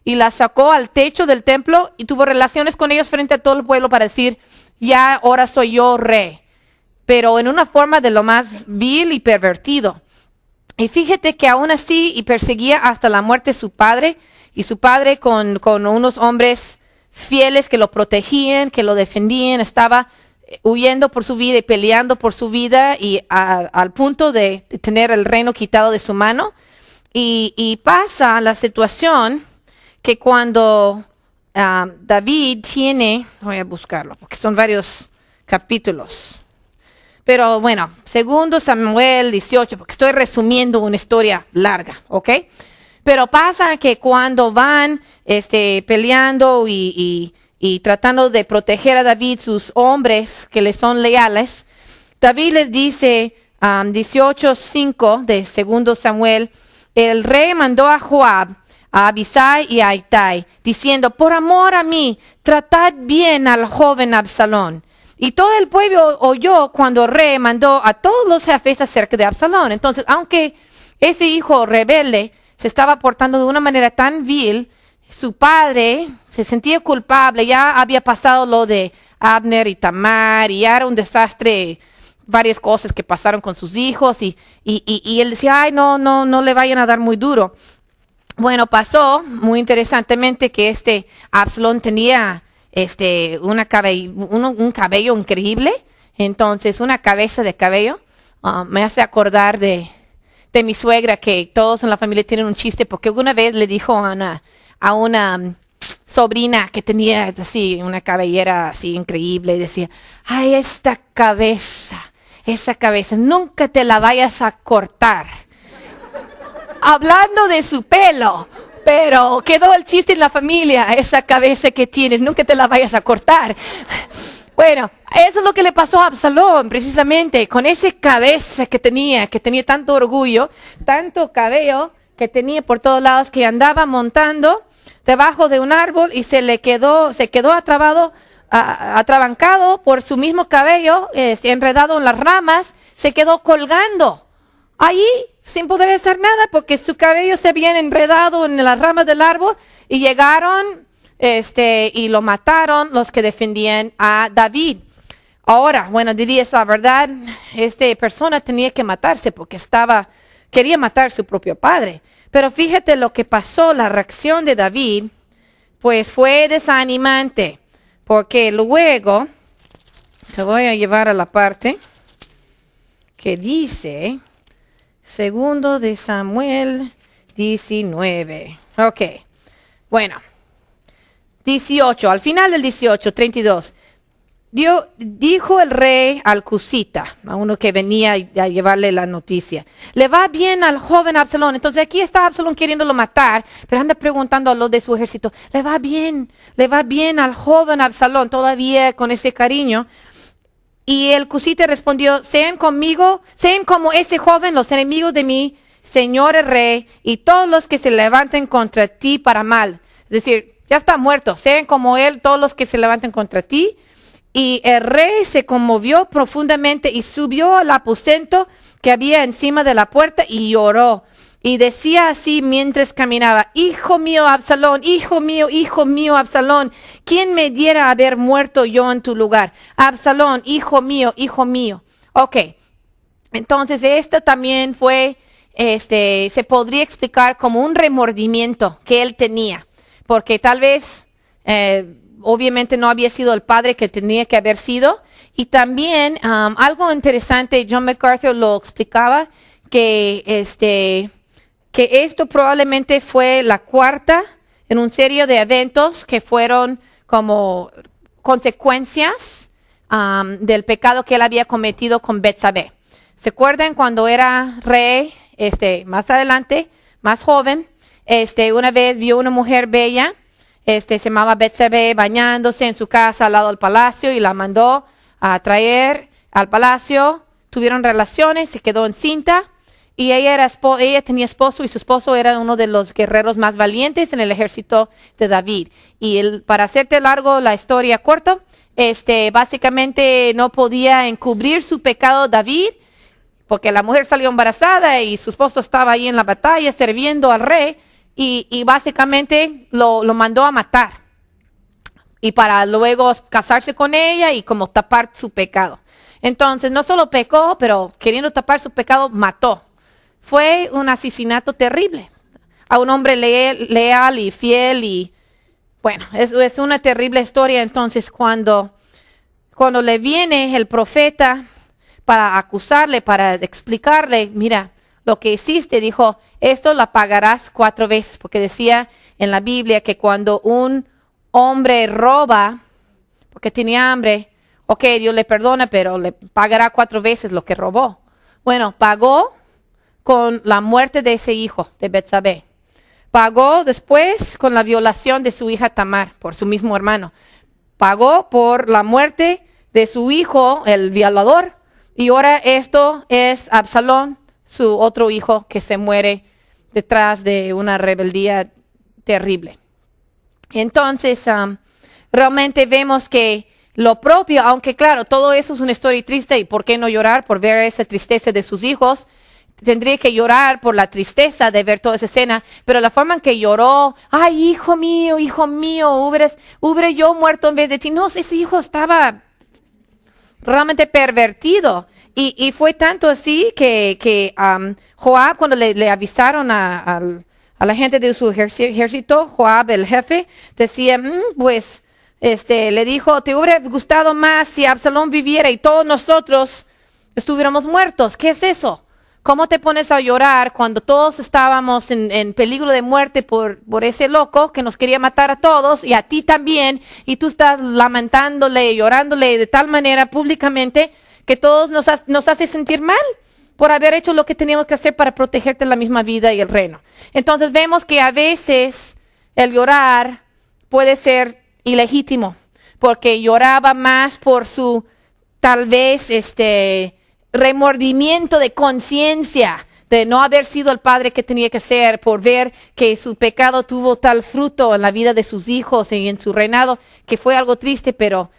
y las sacó al techo del templo y tuvo relaciones con ellos frente a todo el pueblo para decir, ya ahora soy yo rey, pero en una forma de lo más vil y pervertido. Y fíjate que aún así y perseguía hasta la muerte su padre, y su padre con unos hombres fieles que lo protegían, que lo defendían, estaba huyendo por su vida y peleando por su vida y al punto de tener el reino quitado de su mano. Y pasa la situación que cuando David voy a buscarlo porque son varios capítulos. Pero bueno, 2 Samuel 18, porque estoy resumiendo una historia larga, ¿ok? Pero pasa que cuando van peleando y tratando de proteger a David, sus hombres que le son leales, David les dice, 18:5 de 2 Samuel, el rey mandó a Joab, a Abisai y a Itai, diciendo, por amor a mí, tratad bien al joven Absalón. Y todo el pueblo oyó cuando el rey mandó a todos los jefes acerca de Absalón. Entonces, aunque ese hijo rebelde se estaba portando de una manera tan vil, su padre se sentía culpable, ya había pasado lo de Abner y Tamar, y era un desastre, varias cosas que pasaron con sus hijos, y él decía, ay, no le vayan a dar muy duro. Bueno, pasó muy interesantemente que Absalón tenía un cabello increíble, entonces una cabeza de cabello. Me hace acordar de mi suegra, que todos en la familia tienen un chiste, porque una vez le dijo a una sobrina que tenía así una cabellera así increíble, y decía, ay, esa cabeza, nunca te la vayas a cortar. Hablando de su pelo, pero quedó el chiste en la familia, esa cabeza que tienes, nunca te la vayas a cortar. Bueno, eso es lo que le pasó a Absalón, precisamente, con esa cabeza que tenía tanto orgullo, tanto cabello que tenía por todos lados, que andaba montando debajo de un árbol y se quedó atrabancado por su mismo cabello, enredado en las ramas, se quedó colgando allí sin poder hacer nada porque su cabello se había enredado en las ramas del árbol, y llegaron y lo mataron los que defendían a David. Ahora, bueno, dirías la verdad, esta persona tenía que matarse porque quería matar a su propio padre. Pero fíjate lo que pasó, la reacción de David, pues fue desanimante, porque luego, te voy a llevar a la parte que dice, 2 de Samuel 19. Ok, bueno. 18, al final del 18, 32. Dijo el rey al cusita, a uno que venía a llevarle la noticia, le va bien al joven Absalón. Entonces aquí está Absalón queriéndolo matar, pero anda preguntando a los de su ejército, le va bien al joven Absalón, todavía con ese cariño. Y el cusita respondió, sean como ese joven los enemigos de mi señor el rey, y todos los que se levanten contra ti para mal. Es decir, ya está muerto, sean como él todos los que se levanten contra ti. Y el rey se conmovió profundamente y subió al aposento que había encima de la puerta y lloró. Y decía así mientras caminaba, hijo mío Absalón, hijo mío Absalón, ¿quién me diera haber muerto yo en tu lugar? Absalón, hijo mío, hijo mío. Ok, entonces esto también fue, se podría explicar como un remordimiento que él tenía, porque tal vez, obviamente no había sido el padre que tenía que haber sido. Y también algo interesante, John MacArthur lo explicaba, que esto probablemente fue la cuarta en un serie de eventos que fueron como consecuencias del pecado que él había cometido con Betsabé. ¿Se acuerdan cuando era rey, más adelante, más joven? Una vez vio una mujer bella, se llamaba Betsabé, bañándose en su casa al lado del palacio, y la mandó a traer al palacio. Tuvieron relaciones, se quedó encinta, y ella tenía esposo, y su esposo era uno de los guerreros más valientes en el ejército de David. Y para hacerte largo la historia corta, básicamente no podía encubrir su pecado David, porque la mujer salió embarazada y su esposo estaba ahí en la batalla sirviendo al rey, y básicamente lo mandó a matar, y para luego casarse con ella y como tapar su pecado. Entonces no solo pecó, pero queriendo tapar su pecado, mató. Fue un asesinato terrible a un hombre leal y fiel, y bueno, es una terrible historia. Entonces cuando le viene el profeta para acusarle, para explicarle, mira, lo que hiciste, dijo, esto la pagarás 4 veces, porque decía en la Biblia que cuando un hombre roba porque tenía hambre, ok, Dios le perdona, pero le pagará 4 veces lo que robó. Bueno, pagó con la muerte de ese hijo de Betsabé. Pagó después con la violación de su hija Tamar por su mismo hermano. Pagó por la muerte de su hijo, el violador. Y ahora esto es Absalón, su otro hijo, que se muere detrás de una rebeldía terrible. Entonces, realmente vemos que lo propio, aunque claro, todo eso es una historia triste, y por qué no llorar por ver esa tristeza de sus hijos, tendría que llorar por la tristeza de ver toda esa escena, pero la forma en que lloró, ay, hijo mío, hubiera yo muerto en vez de ti. No, ese hijo estaba realmente pervertido. Y fue tanto así que Joab, cuando le avisaron a la gente de su ejército, Joab, el jefe, decía, pues, le dijo, te hubiera gustado más si Absalón viviera y todos nosotros estuviéramos muertos. ¿Qué es eso? ¿Cómo te pones a llorar cuando todos estábamos en peligro de muerte por ese loco que nos quería matar a todos y a ti también? Y tú estás lamentándole, llorándole de tal manera públicamente que todos nos hace sentir mal por haber hecho lo que teníamos que hacer para protegerte la misma vida y el reino. Entonces vemos que a veces el llorar puede ser ilegítimo, porque lloraba más por su, tal vez, remordimiento de conciencia de no haber sido el padre que tenía que ser, por ver que su pecado tuvo tal fruto en la vida de sus hijos y en su reinado, que fue algo triste, pero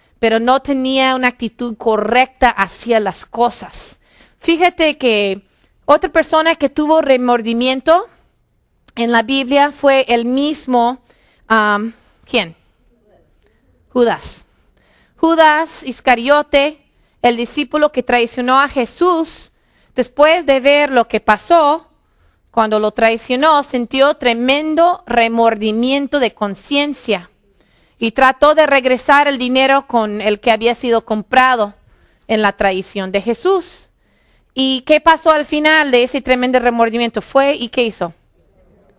no tenía una actitud correcta hacia las cosas. Fíjate que otra persona que tuvo remordimiento en la Biblia fue el mismo, ¿quién? Judas. Judas Iscariote, el discípulo que traicionó a Jesús, después de ver lo que pasó, cuando lo traicionó, sintió tremendo remordimiento de conciencia y trató de regresar el dinero con el que había sido comprado en la traición de Jesús. ¿Y qué pasó al final de ese tremendo remordimiento? Fue, ¿y qué hizo?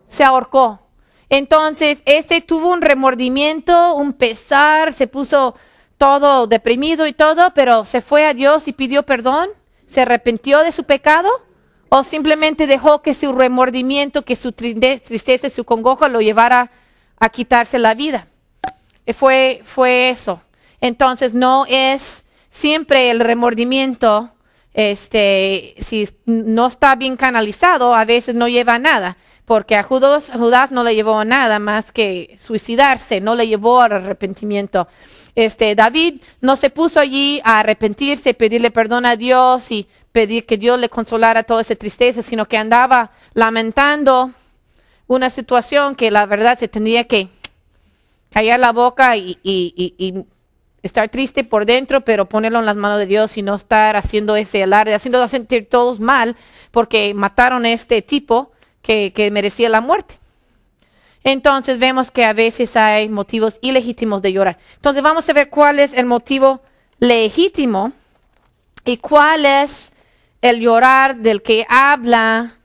Se ahorcó. Entonces, tuvo un remordimiento, un pesar, se puso todo deprimido y todo, pero se fue a Dios y pidió perdón, se arrepintió de su pecado, o simplemente dejó que su remordimiento, que su tristeza y su congoja lo llevara a quitarse la vida. Fue eso. Entonces no es siempre el remordimiento, si no está bien canalizado, a veces no lleva a nada, porque a Judas no le llevó a nada más que suicidarse, no le llevó al arrepentimiento. David no se puso allí a arrepentirse, pedirle perdón a Dios y pedir que Dios le consolara toda esa tristeza, sino que andaba lamentando una situación que la verdad se tendría que callar la boca y estar triste por dentro, pero ponerlo en las manos de Dios y no estar haciendo ese alarde, haciendo sentir todos mal porque mataron a este tipo que merecía la muerte. Entonces vemos que a veces hay motivos ilegítimos de llorar. Entonces vamos a ver cuál es el motivo legítimo y cuál es el llorar del que habla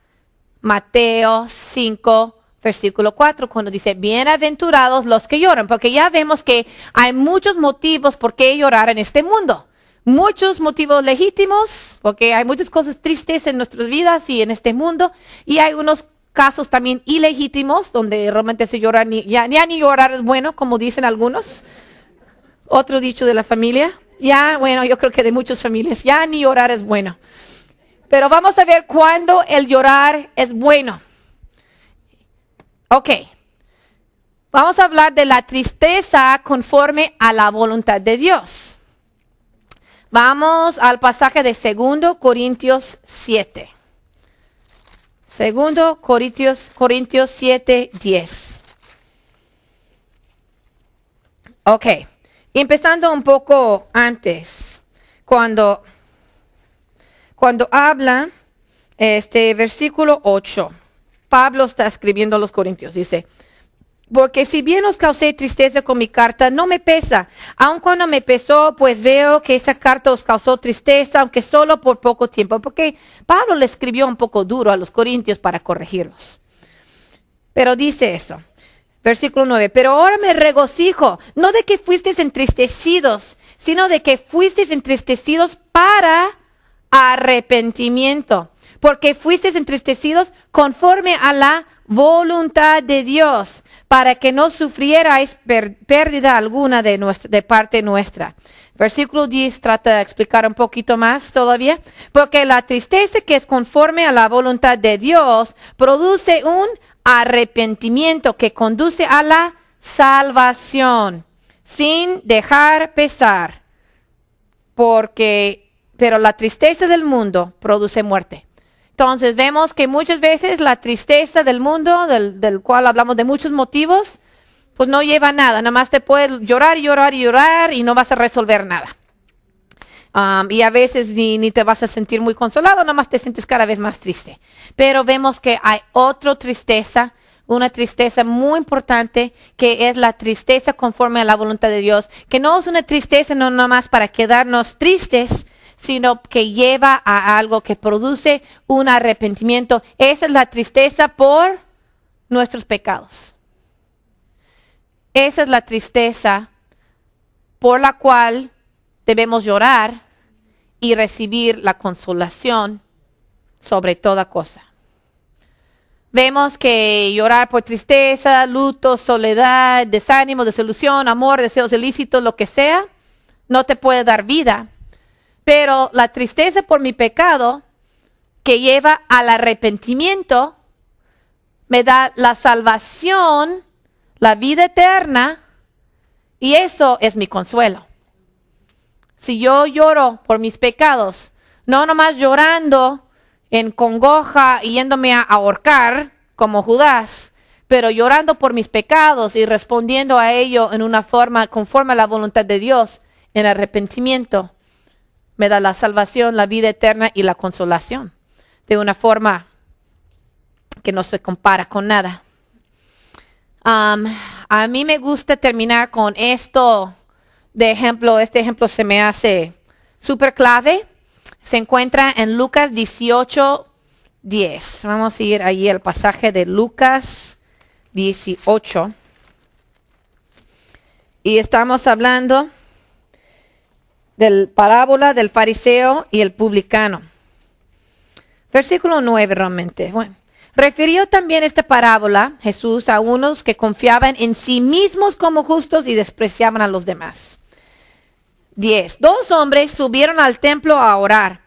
Mateo 5, versículo 4, cuando dice, bienaventurados los que lloran, porque ya vemos que hay muchos motivos por qué llorar en este mundo. Muchos motivos legítimos, porque hay muchas cosas tristes en nuestras vidas y en este mundo, y hay unos casos también ilegítimos, donde realmente se llora, ni llorar es bueno, como dicen algunos. Otro dicho de la familia, yo creo que de muchas familias, ya ni llorar es bueno. Pero vamos a ver cuándo el llorar es bueno. Ok, vamos a hablar de la tristeza conforme a la voluntad de Dios. Vamos al pasaje de 2 Corintios 7. 2 Corintios 7, 10. Ok, empezando un poco antes, cuando habla versículo 8. Pablo está escribiendo a los Corintios, dice, porque si bien os causé tristeza con mi carta, no me pesa. Aun cuando me pesó, pues veo que esa carta os causó tristeza, aunque solo por poco tiempo. Porque Pablo le escribió un poco duro a los Corintios para corregirlos. Pero dice eso, versículo 9, pero ahora me regocijo, no de que fuisteis entristecidos, sino de que fuisteis entristecidos para arrepentimiento. Porque fuisteis entristecidos conforme a la voluntad de Dios, para que no sufrierais pérdida alguna de parte nuestra. Versículo 10 trata de explicar un poquito más todavía. Porque la tristeza que es conforme a la voluntad de Dios produce un arrepentimiento que conduce a la salvación, sin dejar pesar. Pero la tristeza del mundo produce muerte. Entonces vemos que muchas veces la tristeza del mundo, del cual hablamos de muchos motivos, pues no lleva a nada. Nada más te puedes llorar y llorar y llorar y no vas a resolver nada. Y a veces ni te vas a sentir muy consolado, nada más te sientes cada vez más triste. Pero vemos que hay otra tristeza, una tristeza muy importante, que es la tristeza conforme a la voluntad de Dios, que no es una tristeza no nada más para quedarnos tristes, sino que lleva a algo que produce un arrepentimiento. Esa es la tristeza por nuestros pecados. Esa es la tristeza por la cual debemos llorar y recibir la consolación sobre toda cosa. Vemos que llorar por tristeza, luto, soledad, desánimo, desilusión, amor, deseos ilícitos, lo que sea, no te puede dar vida. Pero la tristeza por mi pecado, que lleva al arrepentimiento, me da la salvación, la vida eterna, y eso es mi consuelo. Si yo lloro por mis pecados, no nomás llorando en congoja y yéndome a ahorcar como Judas, pero llorando por mis pecados y respondiendo a ello en una forma conforme a la voluntad de Dios, en arrepentimiento, me da la salvación, la vida eterna y la consolación de una forma que no se compara con nada. A mí me gusta terminar con esto de ejemplo. Este ejemplo se me hace súper clave. Se encuentra en Lucas 18:10. Vamos a ir ahí al pasaje de Lucas 18. Y estamos hablando del parábola del fariseo y el publicano. Versículo 9 realmente. Bueno, refirió también esta parábola Jesús a unos que confiaban en sí mismos como justos y despreciaban a los demás. 10. 2 hombres subieron al templo a orar.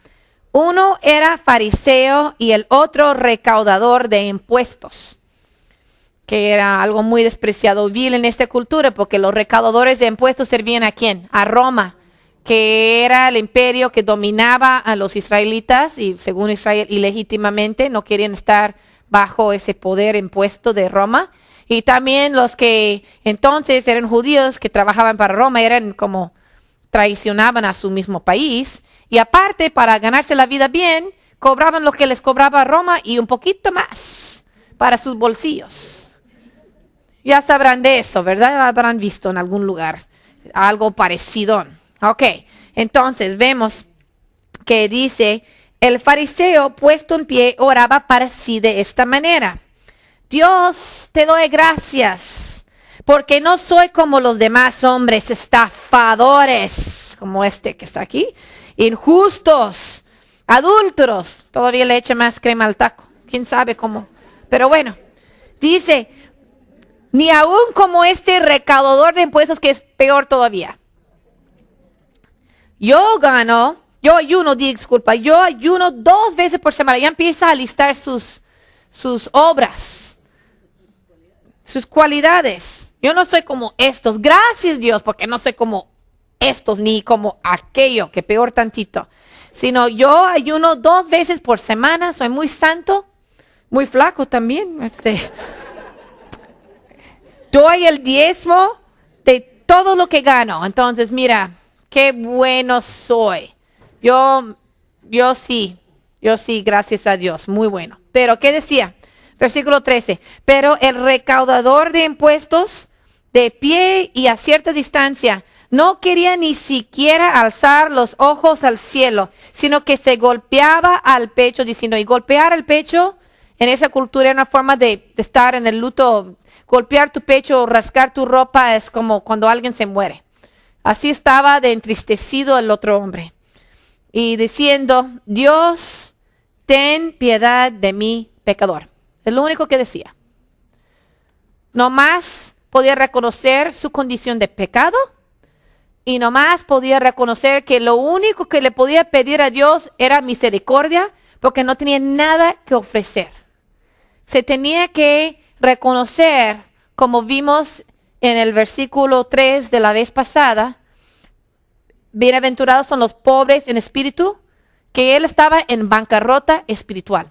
Uno era fariseo y el otro recaudador de impuestos, que era algo muy despreciado, vil en esta cultura, porque los recaudadores de impuestos servían ¿a quién? A Roma, que era el imperio que dominaba a los israelitas y según Israel ilegítimamente no querían estar bajo ese poder impuesto de Roma. Y también los que entonces eran judíos que trabajaban para Roma eran como traicionaban a su mismo país. Y aparte, para ganarse la vida bien, cobraban lo que les cobraba Roma y un poquito más para sus bolsillos. Ya sabrán de eso, ¿verdad? Habrán visto en algún lugar algo parecido. Ok, entonces vemos que dice, el fariseo puesto en pie oraba para sí de esta manera. Dios, te doy gracias, porque no soy como los demás hombres estafadores, como este que está aquí, injustos, adúlteros. Todavía le echa más crema al taco, quién sabe cómo. Pero bueno, dice, ni aún como este recaudador de impuestos, que es peor todavía. Yo ayuno 2 veces por semana. Ya empieza a listar sus obras, sus cualidades. Yo no soy como estos. Gracias Dios, porque no soy como estos ni como aquello, que peor tantito. Sino yo ayuno 2 veces por semana. Soy muy santo, muy flaco también. Doy el diezmo de todo lo que gano. Entonces, mira, qué bueno soy. Yo sí, gracias a Dios, muy bueno. Pero, ¿qué decía? Versículo 13. Pero el recaudador de impuestos, de pie y a cierta distancia, no quería ni siquiera alzar los ojos al cielo, sino que se golpeaba al pecho diciendo, y golpear el pecho en esa cultura era una forma de estar en el luto. Golpear tu pecho o rascar tu ropa es como cuando alguien se muere. Así estaba de entristecido el otro hombre. Y diciendo, Dios, ten piedad de mí, pecador. Es lo único que decía. No más podía reconocer su condición de pecado y no más podía reconocer que lo único que le podía pedir a Dios era misericordia, porque no tenía nada que ofrecer. Se tenía que reconocer, como vimos en el versículo 3 de la vez pasada, bienaventurados son los pobres en espíritu, que él estaba en bancarrota espiritual.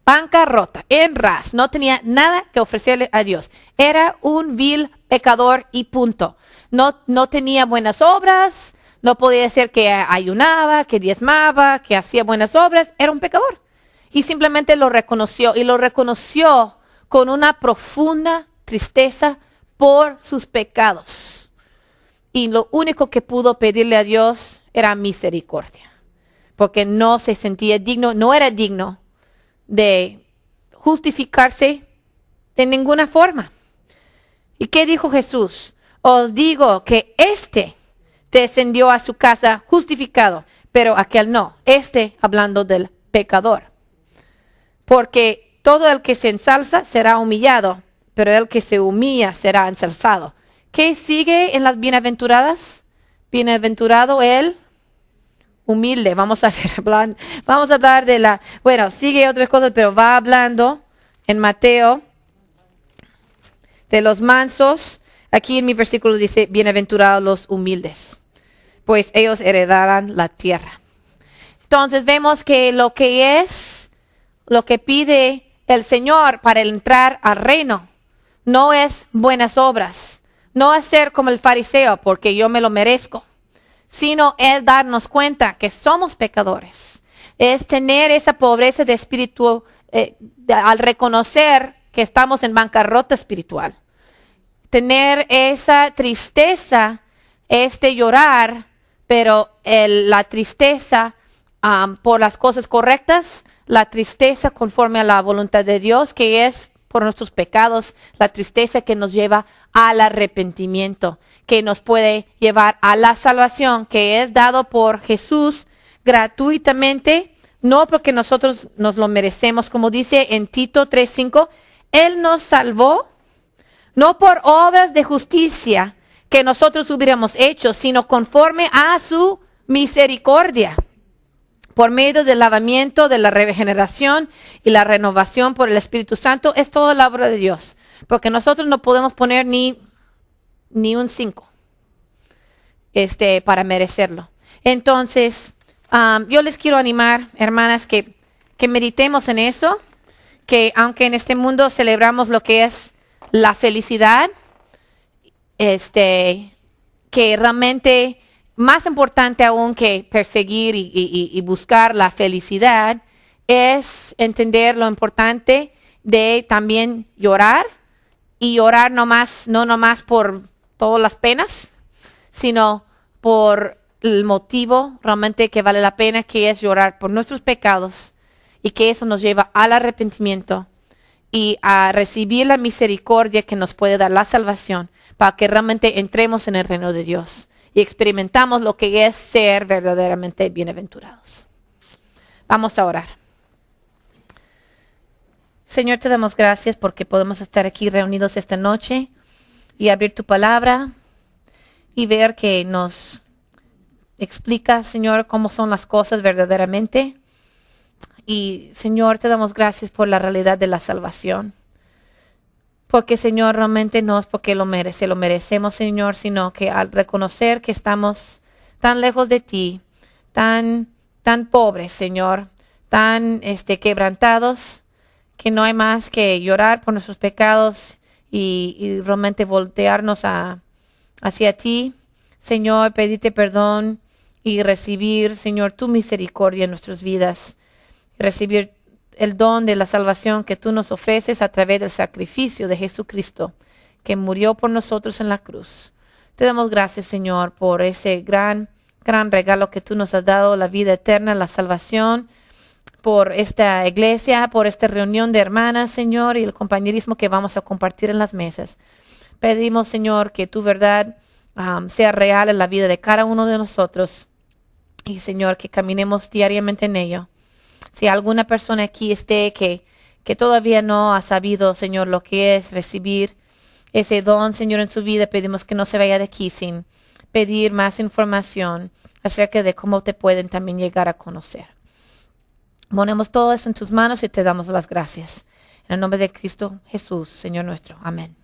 bancarrota, en ras, no tenía nada que ofrecerle a Dios. Era un vil pecador y punto. No tenía buenas obras, no podía ser que ayunaba, que diezmaba, que hacía buenas obras. Era un pecador. Y simplemente lo reconoció, y lo reconoció con una profunda tristeza por sus pecados. Y lo único que pudo pedirle a Dios era misericordia, porque no se sentía digno, no era digno de justificarse de ninguna forma. ¿Y qué dijo Jesús? Os digo que descendió a su casa justificado, pero aquel no. Hablando del pecador. Porque todo el que se ensalza será humillado, pero el que se humilla será ensalzado. ¿Qué sigue en las bienaventuradas? Bienaventurado el humilde. Vamos a hablar sigue otras cosas, pero va hablando en Mateo de los mansos. Aquí en mi versículo dice, bienaventurados los humildes, pues ellos heredarán la tierra. Entonces vemos que lo que pide el Señor para entrar al reino no es buenas obras, no es ser como el fariseo porque yo me lo merezco, sino es darnos cuenta que somos pecadores. Es tener esa pobreza de espíritu al reconocer que estamos en bancarrota espiritual. Tener esa tristeza, llorar, pero la tristeza por las cosas correctas, la tristeza conforme a la voluntad de Dios, que es por nuestros pecados, la tristeza que nos lleva al arrepentimiento, que nos puede llevar a la salvación, que es dado por Jesús gratuitamente, no porque nosotros nos lo merecemos, como dice en Tito 3:5, Él nos salvó, no por obras de justicia que nosotros hubiéramos hecho, sino conforme a su misericordia, por medio del lavamiento, de la regeneración y la renovación por el Espíritu Santo. Es toda la obra de Dios, porque nosotros no podemos poner ni un 5 para merecerlo. Entonces, yo les quiero animar, hermanas, que meditemos en eso, que aunque en este mundo celebramos lo que es la felicidad, que realmente más importante aún que perseguir y buscar la felicidad es entender lo importante de también llorar, y llorar no nomás por todas las penas, sino por el motivo realmente que vale la pena, que es llorar por nuestros pecados, y que eso nos lleva al arrepentimiento y a recibir la misericordia que nos puede dar la salvación, para que realmente entremos en el reino de Dios y experimentamos lo que es ser verdaderamente bienaventurados. Vamos a orar. Señor, te damos gracias porque podemos estar aquí reunidos esta noche y abrir tu palabra y ver que nos explica, Señor, cómo son las cosas verdaderamente. Y, Señor, te damos gracias por la realidad de la salvación. Porque, Señor, realmente no es porque lo merecemos, Señor, sino que al reconocer que estamos tan lejos de ti, tan pobres, Señor, tan quebrantados, que no hay más que llorar por nuestros pecados y realmente voltearnos hacia ti, Señor, pedirte perdón y recibir, Señor, tu misericordia en nuestras vidas, recibir el don de la salvación que tú nos ofreces a través del sacrificio de Jesucristo, que murió por nosotros en la cruz. Te damos gracias, Señor, por ese gran regalo que tú nos has dado, la vida eterna, la salvación, por esta iglesia, por esta reunión de hermanas, Señor, y el compañerismo que vamos a compartir en las mesas. Pedimos, Señor, que tu verdad sea real en la vida de cada uno de nosotros, y, Señor, que caminemos diariamente en ello. Si alguna persona aquí esté que todavía no ha sabido, Señor, lo que es recibir ese don, Señor, en su vida, pedimos que no se vaya de aquí sin pedir más información acerca de cómo te pueden también llegar a conocer. Ponemos todo eso en tus manos y te damos las gracias. En el nombre de Cristo Jesús, Señor nuestro. Amén.